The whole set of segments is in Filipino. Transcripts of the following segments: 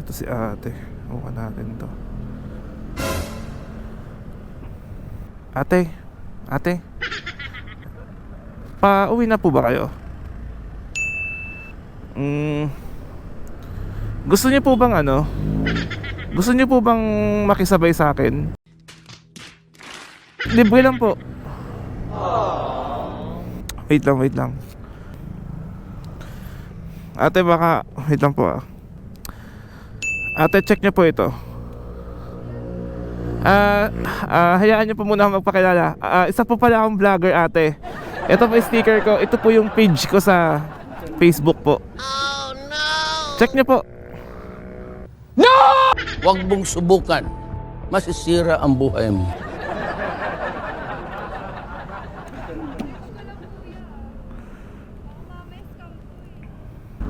Ito si ate. Mukha natin to. Ate. Ate. Pa-uwi na po ba kayo? Gusto niyo po bang ano? Gusto niyo po bang makisabay sa akin? Libre lang po. Wait lang, wait lang. Ate baka, wait lang po ah. Ate, check niyo po ito. Hayaan niyo po muna ako magpakilala. Isa po pala akong vlogger, ate. Ito po yung sticker ko. Ito po yung page ko sa Facebook po. Oh no! Check niyo po. No! Huwag mong subukan. Masisira ang buhay mo.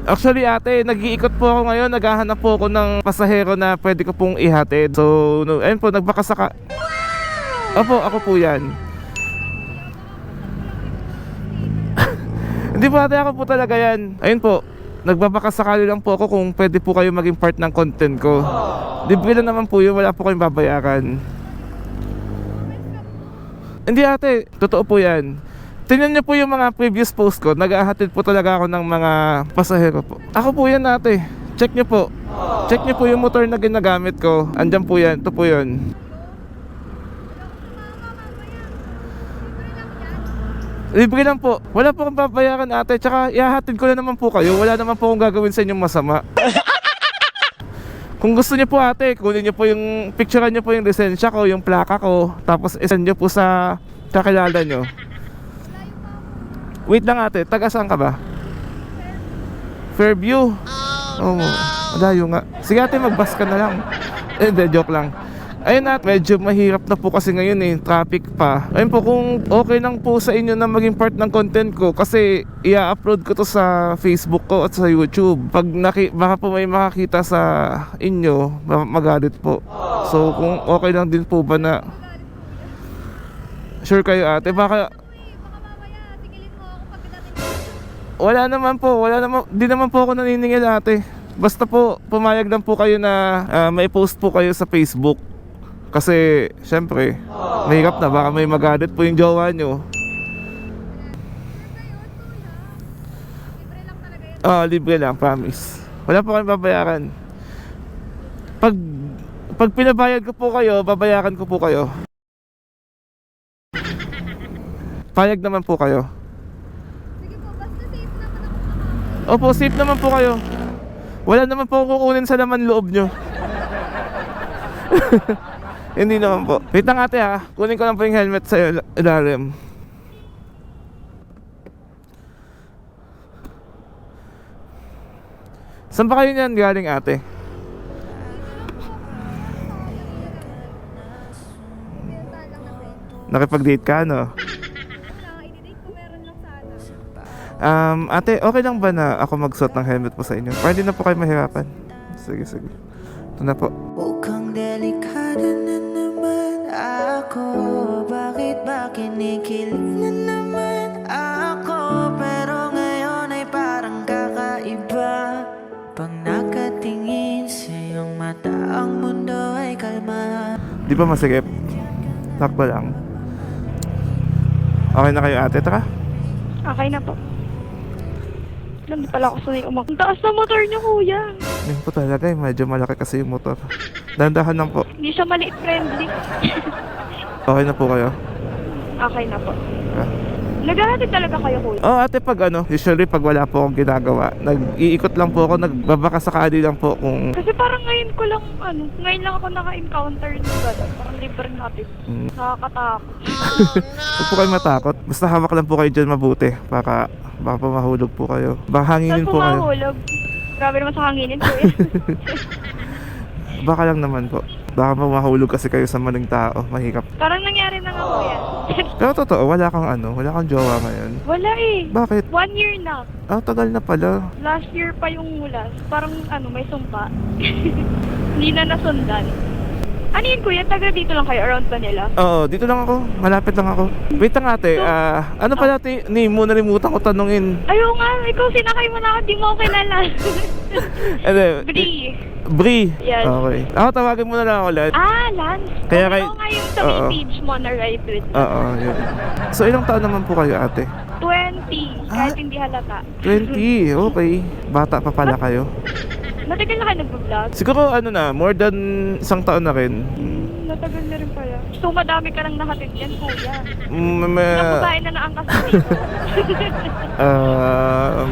Actually ate, nag-iikot po ako ngayon. Naghahanap po ako ng pasahero na pwede ko pong ihatid. So, no, ayun po, nagbakasaka. Opo, ako po yan. Hindi po ate, ako po talaga yan. Ayun po, nagbabakasakali lang po ako kung pwede po kayo maging part ng content ko. Libre lang naman po yun, wala po kayong babayaran. Hindi ate, totoo po yan. Tingnan niyo po yung mga previous post ko. Nag-ahatid po talaga ako ng mga pasahero po. Ako po yan ate. Check niyo po. Check niyo po yung motor na ginagamit ko. Andyan po yan. Ito po yun. Libre lang po. Wala po akong babayaran ate. Tsaka ihahatid ko na naman po kayo. Wala naman po akong gagawin sa inyong masama. Kung gusto niyo po ate, kunin niyo po yung picturean niyo po yung lisensya ko, yung plaka ko. Tapos isend niyo po sa kakilala niyo. Wait lang ate, taga saan ka ba? Fairview? Oh no! Malayo nga. Sige ate, mag-bus ka na lang. Hindi, joke lang. Ayun ate, medyo mahirap na po kasi ngayon eh, traffic pa. Ayun po, kung okay lang po sa inyo na maging part ng content ko, kasi i-upload ko to sa Facebook ko at sa YouTube. Pag baka po may makakita sa inyo, magalit po. So kung okay lang din po ba na sure kayo ate, baka wala naman po, di naman po ako naniningil ate. Basta po, pumayag lang po kayo na may post po kayo sa Facebook. Kasi, syempre, mahirap na, baka may magalit po yung jowa nyo. Libre lang, promise. Wala po kayong babayaran. Pag pinabayad ko po kayo, babayaran ko po kayo. Payag naman po kayo. Opo, safe naman po kayo. Wala naman po kukunin sa laman loob nyo. Hindi naman po. Wait lang ate ha. Kunin ko lang po yung helmet sa ilalim. Saan ba kayo niyan galing ate? Nakipag-date ka no? Ate, okay lang ba na ako magsuot ng helmet po sa inyo? Para hindi na po kayo mahirapan. Sige, sige. Ito na po. Mukhang delikado na naman ako. Bakit ba kinikilig na naman ako? Pero ngayon ay parang kakaiba. Pag nakatingin sa iyong mata, ang mundo ay kalma. Di ba masigip? Takbo lang. Okay na kayo ate, tara. Okay na po. Hindi pala ako sanay umak. Ang taas na motor niyo, kuya. Yun po talaga eh, medyo malaki kasi yung motor. Dandahan lang po. Hindi siya maliit friendly. Okay na po kayo? Okay na po. Naghahatid talaga kayo, kuya? Ate, pag usually pag wala po akong ginagawa, nag-iikot lang po ako, nagbabakasakali lang po kung... Kasi parang ngayon ko lang, ngayon lang ako naka-encounter ng gano'n. Parang libre natin. Nakakatakot. Huwag po kayo matakot. Basta hawak lang po kayo dyan mabuti. Baka po mahulog po kayo. Baka hanginin Saan po kayo. mahulog? Grabe naman sa hanginin, kuya. Baka lang naman po. Baka po mahulog kasi kayo sa maling tao. Mahirap. Parang nangyari na nga, kuya. Pero totoo, wala kang jowa ngayon. Wala eh. Bakit? 1 year na. Tagal na pala. Last year pa yung last. Parang may sumpa. Hindi na nasundan. Ano yun kuya? Taga dito lang kayo, around Manila? Oo, dito lang ako. Malapit lang ako. Wait lang ate, ano pala mo nalimutan ko tanungin. Ayaw nga, ikaw sinakay mo na ako, di mo ako kilala. Ano? Bri. Bri? Yes. Okay. Ako tawagin mo na lang ako, Lad. Lance. Kaya Ano kay- nga yung sa Oo. may page mo na ride with Oo, yun. So ilang taon naman po kayo ate? 20, kahit hindi halata. 20, okay. Bata pa pala kayo. Matagal na kayo nag-vlog? Siguro ano na, more than isang taon na rin. Matagal na rin pala. So madami ka nang nakatid yan kuya. Mm, Ilang babae na naangkas mo dito.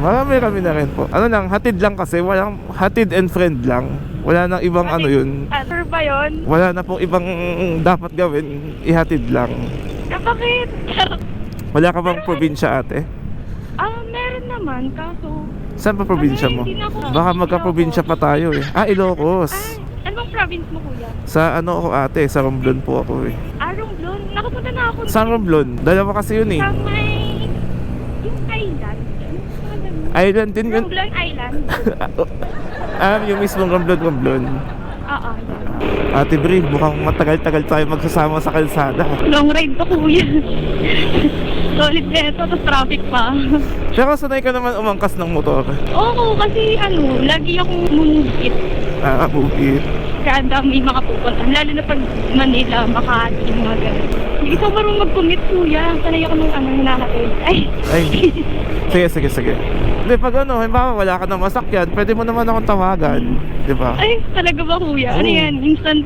Marami kami na rin po. Ano lang, hatid lang kasi, walang hatid and friend lang. Wala nang ibang ano yun. Sure ba yun? Wala na pong ibang dapat gawin, ihatid lang. Bakit? Wala ka bang probinsya ate? Meron naman, kaso... Saan pa probinsya mo? Hindi na ako- Baka magka-probinsya pa tayo eh. Ilocos. Anong province mo kuya? Sa ano ako ate, sa Romblon po ako eh. Romblon? Nakapunta na ako. Sa Romblon? Dalawa kasi yun eh. Sa may... Yung island. Anong pangalan mo? Island din yun. Romblon Island. Yung mismong Romblon. Oo. Ate Bri, mukhang matagal-tagal tayo magsasama sa kalsada. Long ride to kuya. Solid na ito, tapos traffic pa. Pero sanay ka naman umangkas ng motor. Oo, kasi lagi akong mumugit. Bukit. Kaya ang dami makapupunta. Lalo na pag Manila, Makati, mga ganun. Hindi ko marunong mag-commit kuya. Sanay ako nung hinakatid. Ay. Sige. Hindi, pag halimbawa wala ka na masakyan, pwede mo naman akong tawagan. Di ba? Ay, talaga ba kuya? Ano Oo. yan? Instant,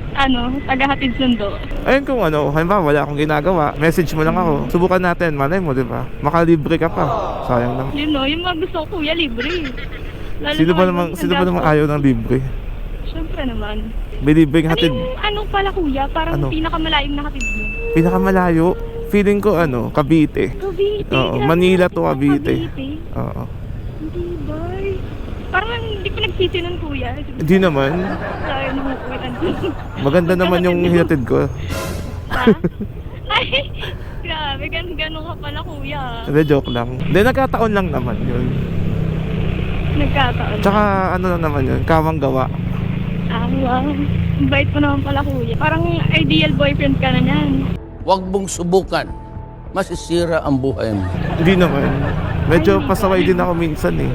tagahatid sundo. Ayun kung halimbawa wala akong ginagawa, message mo lang ako. Subukan natin, malay mo, di ba? Makalibre ka pa. Sayang naman. Yun yung mga gusto ko kuya, libre. Lalo Sino ba naman namang ayaw ng libre? Siyempre naman. May libreng Ano hatid. yung pala kuya? Parang Ano? pinakamalayong nakatid mo. Pinakamalayo, feeling ko Cavite. Cavite. Oo, grabe, Manila nakatid to mo, Cavite. Cavite. Oo. Hindi ba? Parang hindi ko nagsisi nun kuya. Hindi naman. Tayo nung ukulan. Maganda naman yung hinatid ko. Ha? Ay, grabe. Ganun ka pala kuya. Hindi, joke lang. Hindi, nagkataon lang naman yun. Nagkataon. Tsaka ano lang naman yun, kawang gawa. Wow. Ang bait mo naman pala kuya. Parang ideal boyfriend ka na niyan. Huwag mong subukan. Masisira ang buhay mo. Hindi naman. Medyo pasaway din ako minsan eh.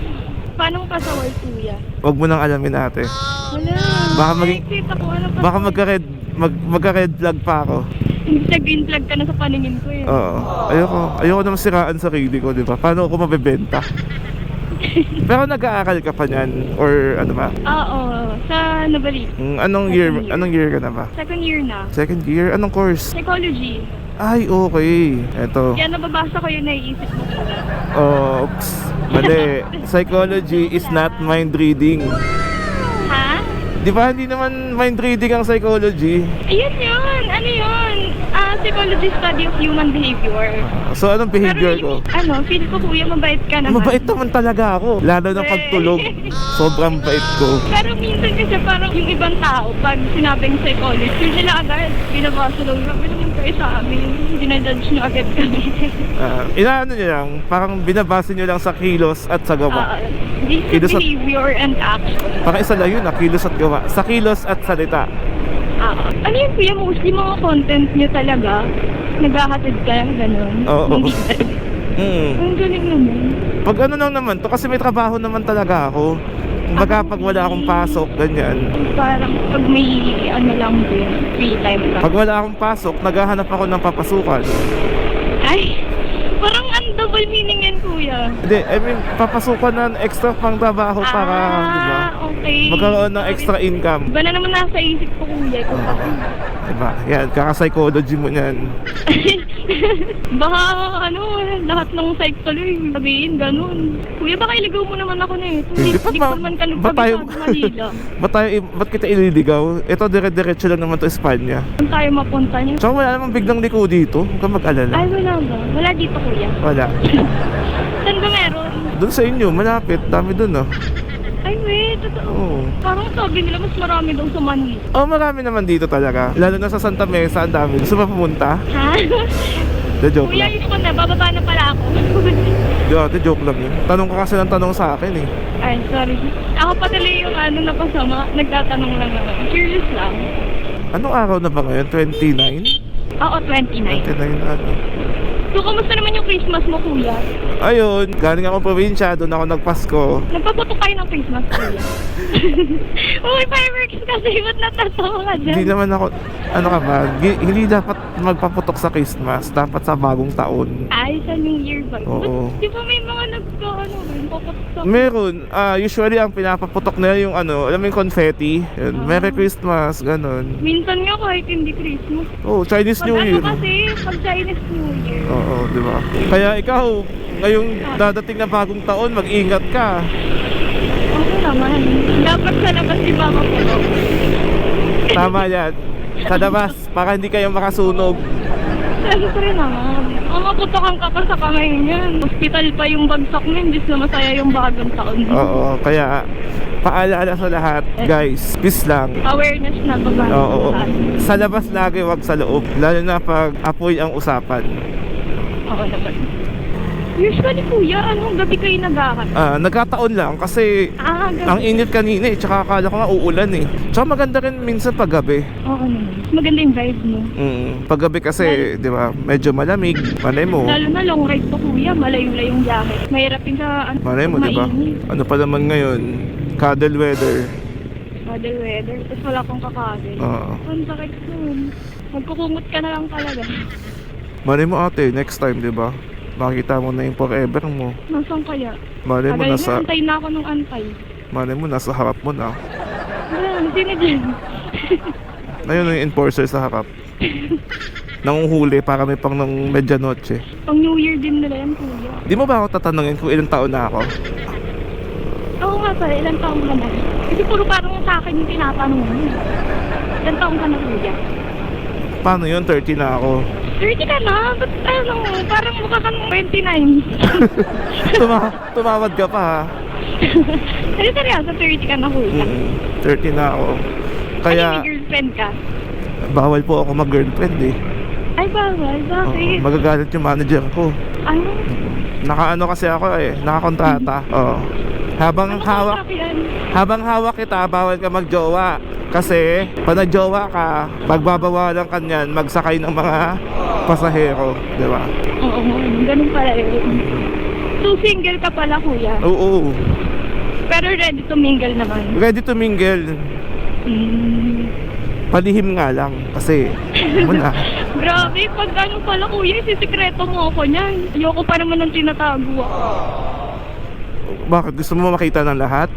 Paano pasaway kuya? Huwag mo nang alamin ate. Wala. Baka maging- Nakikita ko, ano pa? Baka magka-red flag pa ako. Nag-green flag ka na sa paningin ko eh. Oo. Ayoko naman siraan sarili ko, di ba? Paano ako mabebenta? Pero nag-aaral ka pa niyan or ano ba? Oo. Sa Nabali. Anong year ka na ba? Second year na. Second year? Anong course? Psychology. Ay, okay. Eto. Kaya nababasa ko yung naiisip mo kuya. Oops. Mali. Psychology is not mind reading. Ha? Di ba hindi naman mind reading ang psychology? Ayun yun. Ano yun? Psychology study of human behavior. So anong behavior ko? Feel ko kuya, mabait ka naman. Mabait naman talaga ako. Lalo na pagtulog. Sobrang bait ko. Pero minsan kasi parang yung ibang tao, pag sinabing psychologist, yun sila agad, binabasa lang, grabe naman kayo sa amin, dinadjudge nyo agad kami. Inaano nyo lang, parang binabase nyo lang sa kilos at sa gawa. This Kilos at- behavior and action. Parang isa lang yun, kilos at gawa. Sa kilos at salita. Ano yun kuya, mostly mga content nyo talaga, naghahatid ka, gano'n. Oo. Hindi ka. Ang galing naman. Pag ano lang naman to, kasi may trabaho naman talaga ako. Kumbaga pag wala akong pasok, ganyan. Parang pag may lang din, free time ka. Pag wala akong pasok, naghahanap ako ng papasukan. Ay, parang double meaning yan kuya. Hindi, I mean, papasukan ng extra pang trabaho para, di ba? Okay. Magkaroon ng extra income. Iba na naman nasa isip ko kuya. Kung bakit. Diba? Yan, kaka-psychology mo yan. Baka lahat ng psych tuloy, sabihin ganun. Kuya, baka iligaw mo naman ako na eh. Hindi ko naman ka Manila. Ba't kita ililigaw? Ito, dire-diretso lang naman to Espanya. Saan tayo mapunta niya? Tsaka wala namang biglang liko dito. Huwag kang mag-alala. Ay, wala ba? Wala dito kuya. Wala. Saan ba meron? Doon sa inyo, malapit. Dami doon, oh. Ay, wait. Totoo. Oo. Parang sabi nila mas marami daw sa Manila. Oh, marami naman dito talaga. Lalo na sa Santa Mesa, ang dami. Gusto mo pumunta? Ha? The joke Kuya, lang. yun ko na. Bababa na pala ako. The joke lang yun. Tanong ka kasi ng tanong sa akin eh. Ay, sorry. Ako pa tuloy yung napasama. Nagtatanong lang ako. Curious lang. Anong araw na ba ngayon? 29? Oo, 29. 29 na ano. So, kamusta naman yung Christmas mo, kuya? Ayun, galing ako probinsya, doon ako nagpasko. Nagpaputok kayo ng Christmas, kuya? Uy, fireworks kasi, ba't natatawa ka dyan? Hindi naman ako, ano ka ba, hindi dapat magpaputok sa Christmas, dapat sa bagong taon. Ay, sa New Year ba? Oo. Ba't di ba may mga paputok sa... Meron, usually ang pinapaputok nila yung ano, alam mo yung confetti, yun, Merry Christmas, ganun. Minsan nga kahit hindi Christmas. Oh, Chinese Pag New ano Year. kasi, pag Chinese New Year. Oo, di ba? Kaya ikaw, ngayong dadating na bagong taon, mag-ingat ka. Oo naman. Dapat sa labas si Mama ko. Tama yan. Sa labas, para hindi kayo makasunog. Siyempre naman. Ang maputokan ka pa sa kamay niyan. Hospital pa yung bagsak mo, hindi na masaya yung bagong taon. Oo, kaya paalala sa lahat, guys, peace lang. Awareness na ba? Oo, sa labas lagi, wag sa loob. Lalo na pag apoy ang usapan. Oo naman. Usually kuya, anong gabi kayo naghahat? Nagkataon lang kasi Gabi. ang init kanina eh, tsaka akala ko nga uulan eh. Tsaka maganda rin minsan paggabi. Oo naman. Maganda yung vibe mo. Paggabi kasi, di ba, medyo malamig. Malay mo. Lalo na long ride to kuya, malayo-layong biyahe. Mahirap yung sa Malay mo, di ba? mainit. Ano pa naman ngayon? Cuddle weather. Cuddle weather, tapos wala kong kakadil. Oo. Ang sakit nun. Magkukumot ka na lang talaga. Malay mo ate, next time, di ba? Makita mo na yung forever mo. Nasaan kaya? Malay mo Agay na, nasa, antay na ako nung antay. malay mo nasa harap mo na. Wala, sino dyan? Ayun yung enforcer sa harap. Nanguhuli para may pang ng medianoche. Pang New Year din nila yan kuya. Di mo ba ako tatanungin kung ilang taon na ako? Oo nga pala, ilang taong ka na? Kasi puro parang sa akin yung tinatanong mo. Ilang taong ka na kuya? Paano yun? 30 na ako. 30 ka na? Ba't ano, parang mukha kang 29. Tumawad ka pa ha? Kasi seryoso, 30 ka na kuya. 30 na ako. Ano, Kaya may girlfriend ka? bawal po ako mag-girlfriend eh. Ay, bawal. Bakit? Magagalit yung manager ko. Ano? Nakaano kasi ako eh, nakakontrata. Oo. Habang Ano hawak, contract yan? habang hawak kita, bawal ka magjowa. Kasi pag nagjowa ka, magbabawalan ka niyan magsakay ng mga pasahero, di ba? Oo, ganun pala yun. So, single ka pala kuya? Oo. Pero ready to mingle naman? Ready to mingle. Palihim nga lang kasi muna. Grabe, pag ano pala kuya, isisikreto mo ako niyan. Ayoko pa naman ng tinatago ako. Bakit? Gusto mo makita ng lahat?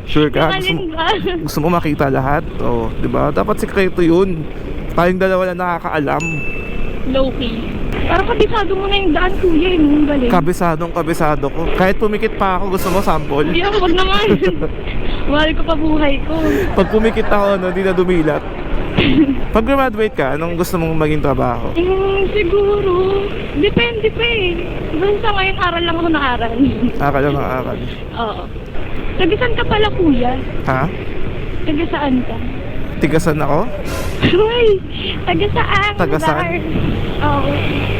Sure ka? Alin ba? Gusto mo makita lahat? Oo, di ba? Dapat sikreto yun. Tayong dalawa lang nakakaalam. Low-key. Parang kabisado mo na yung daan kuya, yung galing. Kabisado ko. Kahit pumikit pa ako, gusto mo sample? Hindi ako, wag naman. Mahal ko pa buhay ko. Pag pumikit ako, no, di na dumilat. Pag graduate ka, anong gusto mong maging trabaho? Siguro. Depende pa eh. Basta ngayon, aral lang ako na aral. Akala ng akal. Oo. Taga-saan ka pala kuya? Ha? Taga-saan ka? Tigasan ako? Uy! Taga-saan? Taga-saan? lugar? Oo.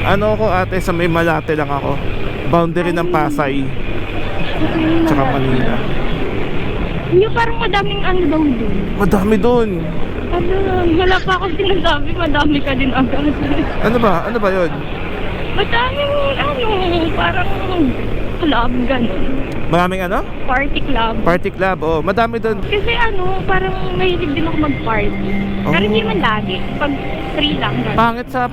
Ano ako ate, sa may Malate lang ako. Boundary ng Pasay, tsaka Manila. Yung parang madaming ano daw dun. Madami dun. Ano, wala pa ako sinasabi, madami ka din agad. Ano ba? Ano ba yun? Madaming ano, parang club, gano'n. Maraming ano? Party club. Party club, oh. Madami dun. Kasi ano, parang mahilig din ako mag-party. Pero Oh. hindi man lagi. Pag free lang. gano'n. Pangit sa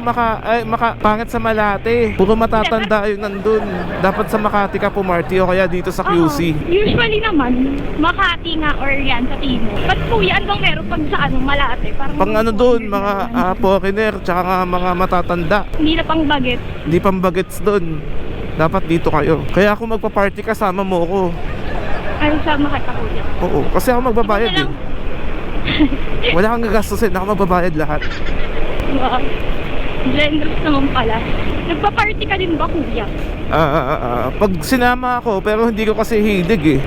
pangit sa Malate. Puro matatanda yung nandun. Dapat sa Makati ka pumarty o kaya dito sa QC. Oo. Usually naman, Makati nga or yan sa Timo. Ba't kuya, ano bang meron pag sa ano, Malate? Parang Pang ano dun, mga foreigner, tsaka nga mga matatanda. Hindi na pang bagets. Hindi pang bagets dun. Dapat dito kayo. Kaya ako magpa-party kasama mo ko. Ay, sama ka kuya. Oo, kasi ako magbabayad Ano eh. Wala kang gagastusin, ako magbabayad lahat. Wow. Generous naman pala. Nagpa-party ka din ba kuya? Pag sinama ako, pero hindi ko kasi hilig eh.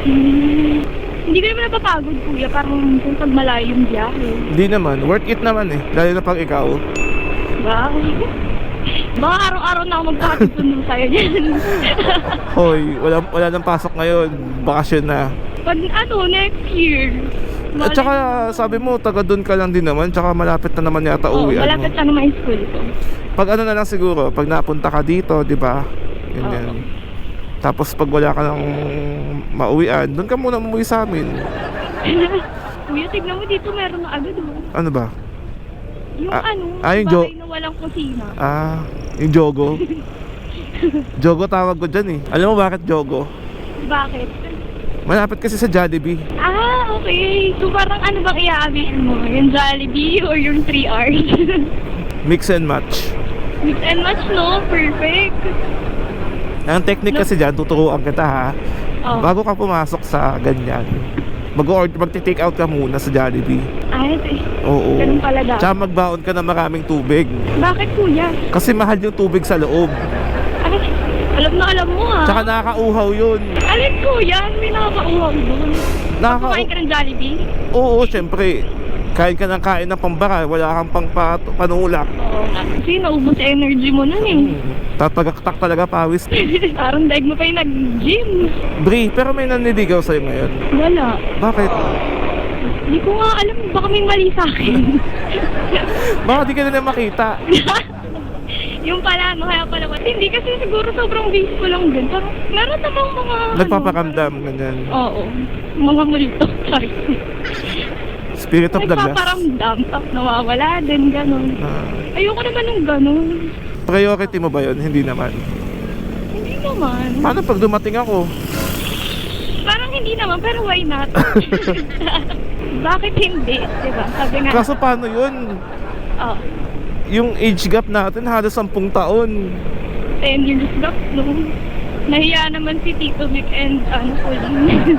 Hindi ka naman napapagod kuya, parang kung pag malayo yung biyahe. Hindi naman, worth it naman eh. Lalo na pag ikaw. Wow. Baka araw-araw na ako magpakasundo sa'yo dyan. Hoy, wala nang pasok ngayon. Bakasyon na. Pag ano, next year. At saka sabi mo, taga doon ka lang din naman, tsaka malapit na naman yata Oo, uwian mo. malapit sa naman yung school ko. Pag ano na lang siguro, pag napunta ka dito, di ba? Ganyan. Oo. Tapos pag wala ka nang mauwian, doon ka muna umuwi sa amin. Kuya, tignan mo dito, meron na agad oh. Ano ba? Yung yung bahay na walang kusina. Yung Jogo. Jogo tawag ko dyan eh. Alam mo bakit Jogo? Bakit? Malapit kasi sa Jollibee. Okay. So parang ano bang i-aamin mo? Yung Jollibee or yung 3 hours? Mix and match. Mix and match, no? Perfect. Ang technique kasi dyan, tuturuan kita ha. Oh. Bago ka pumasok sa ganyan, magti-take out ka muna sa Jollibee. Oo. Ganun pala daw. Tsaka magbaon ka ng maraming tubig. Bakit kuya? Kasi mahal yung tubig sa loob. Alam na alam mo ha. Tsaka nakakauhaw yun. Alin kuya? May nakakauhaw doon. Kumain ka ng Jollibee? Oo, syempre. Kain ka ng kain ng pambara, wala kang panulak. Oo nga. Kasi naubos yung energy mo nun eh. Tatagaktak talaga pawis. Parang daig mo pa yung nag-gym. Bri, pero may naniligaw sa'yo ngayon. Wala. Bakit? Hindi ko nga alam. Baka may mali sa akin. Baka di ka na makita. Yung pala, kaya pala. Hindi kasi siguro sobrang base ko lang din. Parang meron namang mga... Nagpapakamdam, ganyan. Oo. Mga multo. Sorry. Spirit of the glass. Nagpaparamdam. Tapos nawawala din, ganun. Ayoko naman ng ganun. Priority mo ba yun? Hindi naman. Hindi naman. Paano pag dumating ako? Parang hindi naman, pero why not? Bakit hindi? Diba? Sabi nga. Kaso paano yun? Oh, Yung age gap natin halos 10 taon. 10 years gap, no? Nahiya naman si Tito Vic and Pauline.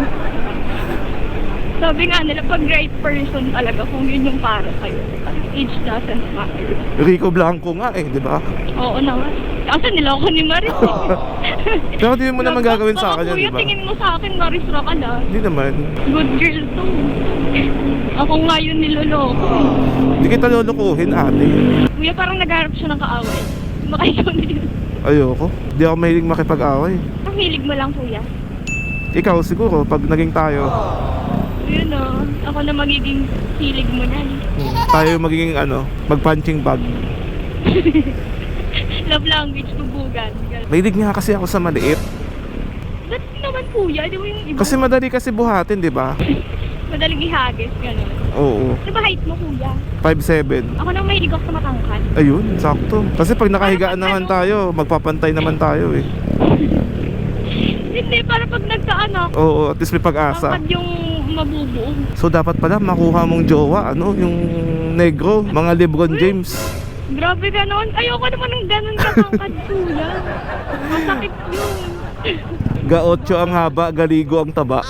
Sabi nga nila, pag right person talaga, kung yun yung para sa'yo, age doesn't matter. Rico Blanco nga eh, di ba? Oo naman. Kasi niloko ni Maris eh. Pero di mo naman gagawin sa akin yun, Kuya, di ba? tingin mo sa akin, Maris Rocala. Hindi naman. Good girl to. Ako nga yun niloloko. Hindi kita lulukuhin, ate. Kuya, parang nagharap siya ng kaaway. Baka ikaw na yun. Ayoko. Di ako mahilig makipag-away. Ang hilig mo lang, kuya. Ikaw siguro, pag naging tayo, Yun o. Ako na magiging hilig mo na. tayo magiging mag-punching bag. Love language, tubugan. Mahilig nga kasi ako sa maliit. Ba't naman kuya? Di ba yung iba? Kasi madali kasi buhatin, di ba? Madaling ihagis, gano'n. Oo. Di ba height mo kuya? 5'7". Ako nang mahilig ako sa matangkad. Ayun, sakto. Kasi pag nakahigaan naman tayo, magpapantay naman tayo eh. Hindi, para pag nagkaanak, Oo, at least may pag-asa. tangkad yung mabubuo. So dapat pala makuha mong jowa, yung negro, mga Lebron James. Grabe gano'n. Ayoko naman ng gano'n katangkad kuya. Masakit yun. Ga-8 ang haba, galigo ang taba.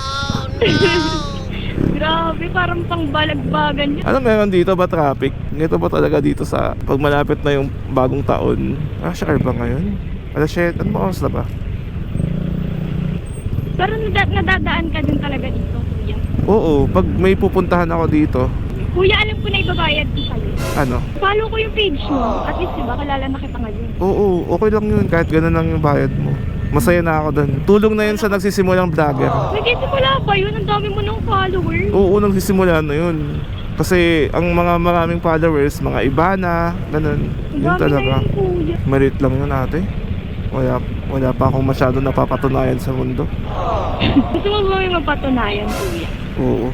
Grabe, parang pang balagbagan yun. Ano meron dito ba traffic? Ito ba talaga dito sa pag malapit na yung bagong taon? Sure ba ngayon? Alas 7, ano ba oras na ba? Pero nadadaan ka din talaga dito, kuya. Oo, pag may pupuntahan ako dito, Kuya, alam ko na ibabayad ko sa'yo. ano? Follow ko yung page mo. At least, diba, kilala na kita ngayon. Oo, okay lang yun kahit ganun lang yung bayad mo. Masaya na ako dun. Tulong na yun sa nagsisimulang vlogger. Nagsisimula ba yun? Ang dami mo ng followers. Oo, nagsisimula na yun. Kasi ang mga maraming followers, mga iba na, ganun. Ang Yun dami na talaga. yun, kuya. Malit lang yun ate. Wala pa akong masyado napapatunayan sa mundo. Gusto mo ba may mapatunayan, kuya? Oo.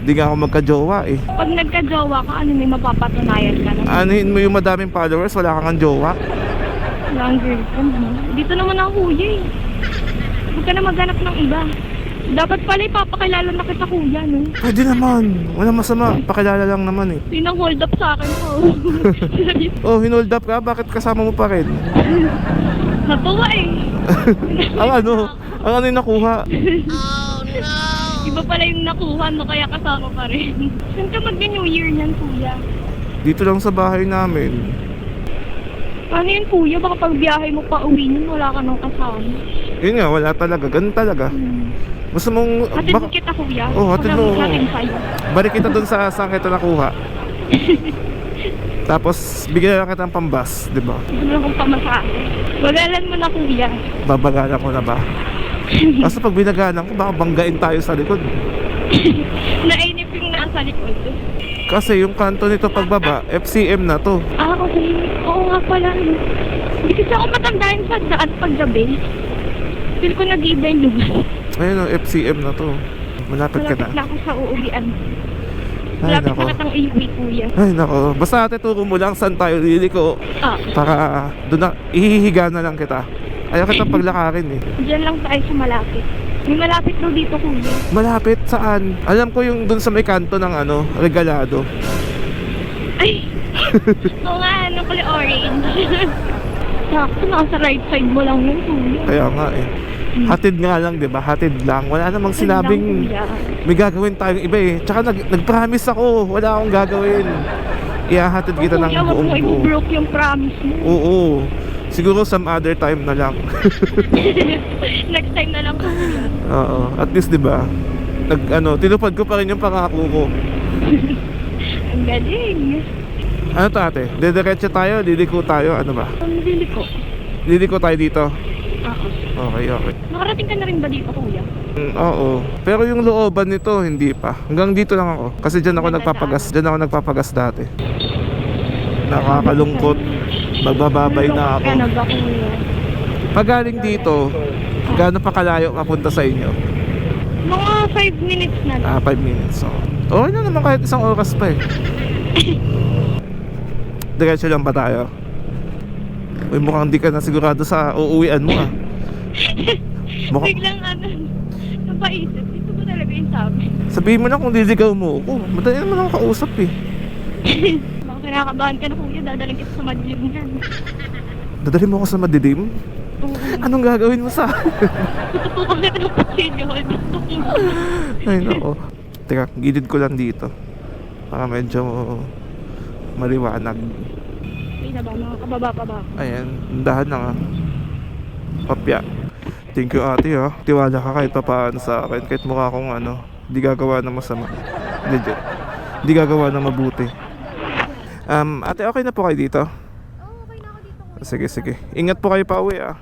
Hindi nga ako magka-jowa eh. Pag nagka-jowa ka, ano may mapapatunayan ka na? Anuhin mo yung madaming followers, wala kang jowa. Long girlfriend, no? Dito naman ako, kuya eh. Huwag ka na maghanap ng iba. Dapat pala ipapakilala na kita, kuya, no? Pwede naman. Walang masama. Pakilala lang naman eh. Yun ang hold up sa akin ko. Oh, hinold up ka? Bakit kasama mo pa rin? Natuwa eh. Ang ano yung nakuha? Iba pala yung nakuha, no? Kaya kasama pa rin. Saan ka mag-New Year niyan, kuya? Dito lang sa bahay namin. Ano yun, kuya? Baka pag biyahe mo pa uwi nun, wala ka nang kasama. Yun nga, wala talaga. Ganun talaga. Gusto mong... Hatid mo kita, kuya. Oh, hatid mo. Natin sa'yo. Balik kita dun sa saan kita nakuha. Tapos, bigyan lang kita ng pambas, di ba? Gusto mo akong pamasahe. Bagalan mo na, kuya. Babagalan ko na ba? Kaso pag binagalan ko, baka banggain tayo sa likod. Nainip yung nasa likod. Kasi yung kanto nito pagbaba, FCM na to. Ah, kasi, oo nga pala. Hindi kasi ako matandaan sa daan paggabi. Feel ko nag-iiba yung lugar. Ayun o, FCM na to. Malapit ka Malapit na. na ako sa uuwian. Ay, Malapit nako. na katang iuwi, kuya. Ay, nako. Basta ate, turo mo lang saan tayo liliko. Ah, Para doon na, ihihiga na lang kita. Ayaw kita paglakarin eh. dyan lang tayo sa malapit. May malapit daw dito, kuya. Malapit saan? Alam ko yung doon sa may kanto ng ano, Regalado. Ay! Oo nga, ano kulay orange. Sakto, nasa right side mo lang yun, kuya. Kaya nga eh. Hatid nga lang, di ba? Hatid lang. Wala namang Yun lang, sinabing kuya. may gagawin tayong iba eh. Tsaka nag-promise ako, wala akong gagawin. Ihahatid kita ng Kuya, wag buong mo buo. i-broke yung promise mo. Oo. Siguro some other time na lang. Next time na lang, kuya. Oo. At least, di ba? Tinupad ko pa rin yung pangako ko. Ang galing. Ano to ate? Didiretso tayo? Liliko tayo? Ano ba? Ang bili ko. Liliko tayo dito? Ako. Okay. Nakarating ka na rin ba dito, kuya? Oo. Pero yung looban nito, hindi pa. Hanggang dito lang ako. Kasi dyan ako nagpapagas. Dyan ako nagpapagas dati. Nakakalungkot. Magbababay na ako. Ka na ba, kuya? Pag galing dito, gaano pa kalayo kapunta sa inyo? Mga 5 minutes na lang. 5 minutes. So. Okay na naman kahit isang oras pa eh. Diretso lang ba tayo? Uy, mukhang di ka na sigurado sa uuwian mo ah. Biglang napaisip. Ito ba talaga yung sabi? Sabihin mo na kung liligaw mo ako. Madali naman ako kausap eh. Baka kinakabahan ka na, kuya. Dadaling kita sa madilim yan. Dadali mo ako sa madilim? Oo. Anong gagawin mo sa akin? Tututukan na ng kutsilyo. Ay nako. Teka, gilid ko lang dito. Para medyo maliwanag. May na ba? Mga kababa pa ba? Ayan, dahan na nga. Papya. Thank you ate ha. Tiwala ka kahit pa paano sa akin. Kahit mukha akong di gagawa ng masama. Legit. Di gagawa ng mabuti. Ate, okay na po kayo dito? Oo, okay na ako dito. Sige. Ingat po kayo pa uwi ah.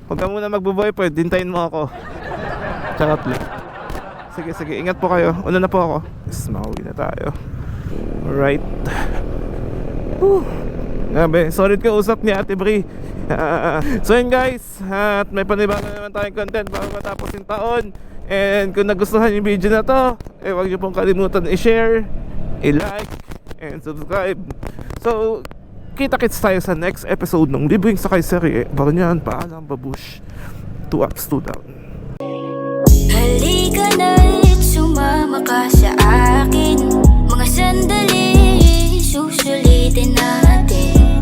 Huwag ka muna magbo-boyfriend, hintayin mo ako. Charot lang. Sige, ingat po kayo. Una na po ako. Yes, makauwi na tayo. Alright. Grabe, solid ka usap ni Ate Bri. So yun guys, at may panibago naman tayong content bago matapos yung taon. And kung nagustuhan yung video na to, huwag niyo pong kalimutan i-share, i-like, and subscribe. So, kita-kits tayo sa next episode ng Libreng Sakay Serye. Bago niyan, paalam babush. 2 ups, 2 down. Halika na't sumama ka sa akin. Mga sandali, susulitin na